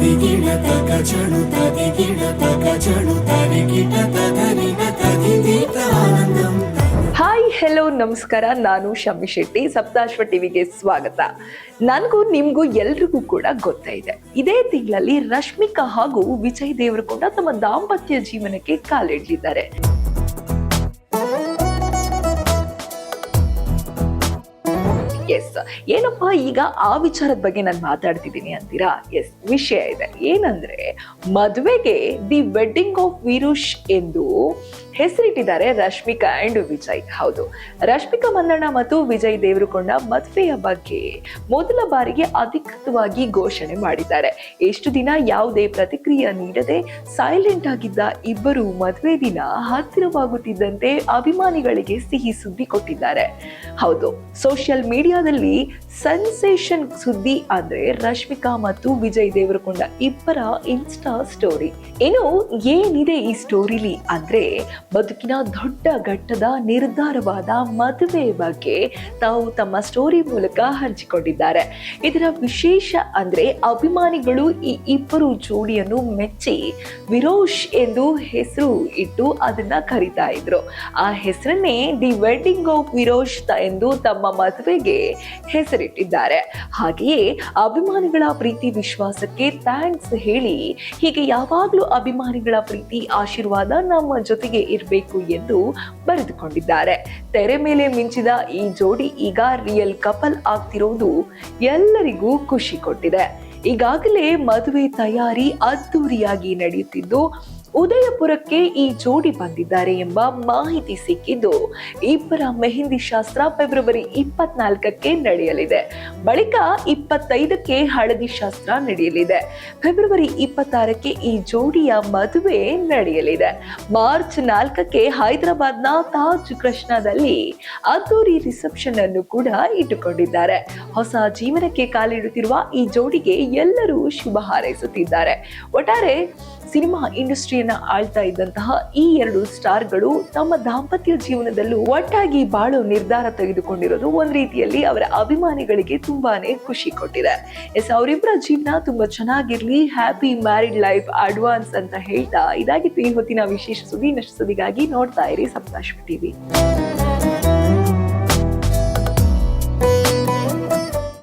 ತದಿಗಿಡ ತಗ ಚಣು ತದಿಗಿಡ ತಗ ಚಣು ತರಿಗಿಡ ತದರಿನ ತದಿದೀತ ಆನಂದಂ. Hi hello ನಮಸ್ಕಾರ, ನಾನು ಶಮ್ಮಿ ಶೆಟ್ಟಿ. ಸಪ್ತಾಶ್ವ ಟಿವಿಗೆ ಸ್ವಾಗತ. ನನಗೂ ನಿಮ್ಗೂ ಎಲ್ರಿಗೂ ಕೂಡ ಗೊತ್ತಾಯಿದೆ, ಇದೇ ತಿಂಗಳಲ್ಲಿ ರಶ್ಮಿಕಾ ಹಾಗೂ ವಿಜಯ್ ದೇವರಕೊಂಡ ತಮ್ಮ ದಾಂಪತ್ಯ ಜೀವನಕ್ಕೆ ಕಾಲಿಡಲಿದ್ದಾರೆ. ಎಸ್, ಏನಪ್ಪಾ ಈಗ ಆ ವಿಚಾರದ ಬಗ್ಗೆ ನಾನು ಮಾತಾಡ್ತಿದ್ದೀನಿ ಅಂತೀರಾ? ಎಸ್, ವಿಷಯ ಇದೆ. ಏನಂದ್ರೆ, ಮದುವೆಗೆ ದಿ ವೆಡ್ಡಿಂಗ್ ಆಫ್ ವೀರುಷ್ ಎಂದು ಹೆಸರಿಟ್ಟಿದ್ದಾರೆ ರಶ್ಮಿಕಾ ಅಂಡ್ ವಿಜಯ್. ಹೌದು, ರಶ್ಮಿಕಾ ಮಂದಣ್ಣ ಮತ್ತು ವಿಜಯ್ ದೇವರಕೊಂಡ ಮದುವೆಯ ಬಗ್ಗೆ ಮೊದಲ ಬಾರಿಗೆ ಅಧಿಕೃತವಾಗಿ ಘೋಷಣೆ ಮಾಡಿದ್ದಾರೆ. ಎಷ್ಟು ದಿನ ಯಾವುದೇ ಪ್ರತಿಕ್ರಿಯೆ ನೀಡದೆ ಸೈಲೆಂಟ್ ಆಗಿದ್ದ ಇಬ್ಬರು ಮದುವೆ ದಿನ ಹತ್ತಿರವಾಗುತ್ತಿದ್ದಂತೆ ಅಭಿಮಾನಿಗಳಿಗೆ ಸಿಹಿ ಸುದ್ದಿ ಕೊಟ್ಟಿದ್ದಾರೆ. ಹೌದು, ಸೋಷಿಯಲ್ ಮೀಡಿಯಾದಲ್ಲಿ ಸೆನ್ಸೇಷನ್ ಸುದ್ದಿ ಅಂದ್ರೆ ರಶ್ಮಿಕಾ ಮತ್ತು ವಿಜಯ್ ದೇವರಕೊಂಡ ಇಬ್ಬರ ಇನ್ಸ್ಟಾ ಸ್ಟೋರಿ. ಇನ್ನು ಏನಿದೆ ಈ ಸ್ಟೋರಿಲಿ ಅಂದ್ರೆ, ಬದುಕಿನ ದೊಡ್ಡ ಘಟ್ಟದ ನಿರ್ಧಾರವಾದ ಮದುವೆ ಬಗ್ಗೆ ತಾವು ತಮ್ಮ ಸ್ಟೋರಿ ಮೂಲಕ ಹಂಚಿಕೊಂಡಿದ್ದಾರೆ. ಇದರ ವಿಶೇಷ ಅಂದ್ರೆ, ಅಭಿಮಾನಿಗಳು ಈ ಇಬ್ಬರು ಜೋಡಿಯನ್ನು ಮೆಚ್ಚಿ ವಿರೋಶ್ ಎಂದು ಹೆಸರು ಇಟ್ಟು ಅದನ್ನ ಕರೀತಾ ಇದ್ರು. ಆ ಹೆಸರನ್ನೇ ದಿ ವೆಡ್ಡಿಂಗ್ ಆಫ್ ವಿರೋಶ್ ಎಂದು ತಮ್ಮ ಮದುವೆಗೆ ಹೆಸರಿಟ್ಟಿದ್ದಾರೆ. ಹಾಗೆಯೇ ಅಭಿಮಾನಿಗಳ ಪ್ರೀತಿ ವಿಶ್ವಾಸಕ್ಕೆ ಥ್ಯಾಂಕ್ಸ್ ಹೇಳಿ, ಹೀಗೆ ಯಾವಾಗ್ಲೂ ಅಭಿಮಾನಿಗಳ ಪ್ರೀತಿ ಆಶೀರ್ವಾದ ನಮ್ಮ ಜೊತೆಗೆ ಇರಬೇಕು ಎಂದು ಬರೆದುಕೊಂಡಿದ್ದಾರೆ. ತೆರೆ ಮೇಲೆ ಮಿಂಚಿದ ಈ ಜೋಡಿ ಈಗ ರಿಯಲ್ ಕಪಲ್ ಆಗ್ತಿರೋದು ಎಲ್ಲರಿಗೂ ಖುಷಿ ಕೊಟ್ಟಿದೆ. ಈಗಾಗಲೇ ಮದುವೆ ತಯಾರಿ ಅದ್ದೂರಿಯಾಗಿ ನಡೆಯುತ್ತಿದ್ದು, ಉದಯಪುರಕ್ಕೆ ಈ ಜೋಡಿ ಬಂದಿದ್ದಾರೆ ಎಂಬ ಮಾಹಿತಿ ಸಿಕ್ಕಿದ್ದು, ಇಬ್ಬರ ಮೆಹಂದಿ ಶಾಸ್ತ್ರ ಫೆಬ್ರವರಿ 24ಕ್ಕೆ ನಡೆಯಲಿದೆ. ಬಳಿಕ 25ಕ್ಕೆ ಹಳದಿ ಶಾಸ್ತ್ರ ನಡೆಯಲಿದೆ. ಫೆಬ್ರವರಿ 26ಕ್ಕೆ ಈ ಜೋಡಿಯ ಮದುವೆ ನಡೆಯಲಿದೆ. ಮಾರ್ಚ್ 4ಕ್ಕೆ ಹೈದರಾಬಾದ್ನ ತಾಜ್ ಕೃಷ್ಣದಲ್ಲಿ ಅದ್ದೂರಿ ರಿಸೆಪ್ಷನ್ ಅನ್ನು ಕೂಡ ಇಟ್ಟುಕೊಂಡಿದ್ದಾರೆ. ಹೊಸ ಜೀವನಕ್ಕೆ ಕಾಲಿಡುತ್ತಿರುವ ಈ ಜೋಡಿಗೆ ಎಲ್ಲರೂ ಶುಭ ಹಾರೈಸುತ್ತಿದ್ದಾರೆ. ಒಟ್ಟಾರೆ ಸಿನಿಮಾ ಇಂಡಸ್ಟ್ರಿಯನ್ನ ಆಳ್ತಾ ಇದ್ದಂತಹ ಈ ಎರಡು ಸ್ಟಾರ್ಗಳು ತಮ್ಮ ದಾಂಪತ್ಯ ಜೀವನದಲ್ಲೂ ಒಟ್ಟಾಗಿ ಬಾಳೋ ನಿರ್ಧಾರ ತೆಗೆದುಕೊಂಡಿರೋದು ಒಂದ್ ರೀತಿಯಲ್ಲಿ ಅವರ ಅಭಿಮಾನಿಗಳಿಗೆ ತುಂಬಾನೇ ಖುಷಿ ಕೊಟ್ಟಿದೆ. ಎಸ್, ಅವರಿಬ್ಬರ ಜೀವನ ತುಂಬಾ ಚೆನ್ನಾಗಿರ್ಲಿ, ಹ್ಯಾಪಿ ಮ್ಯಾರಿಡ್ ಲೈಫ್ ಅಡ್ವಾನ್ಸ್ ಅಂತ ಹೇಳ್ತಾ, ಇದಾಗಿತ್ತು ಈ ಹೊತ್ತಿನ ವಿಶೇಷ ಸುದ್ದಿ. ಇನ್ನಷ್ಟು ಸುದ್ದಿಗಾಗಿ ನೋಡ್ತಾ ಇರಿ ಸಪ್ತಾಶ್ವ ಟಿವಿ.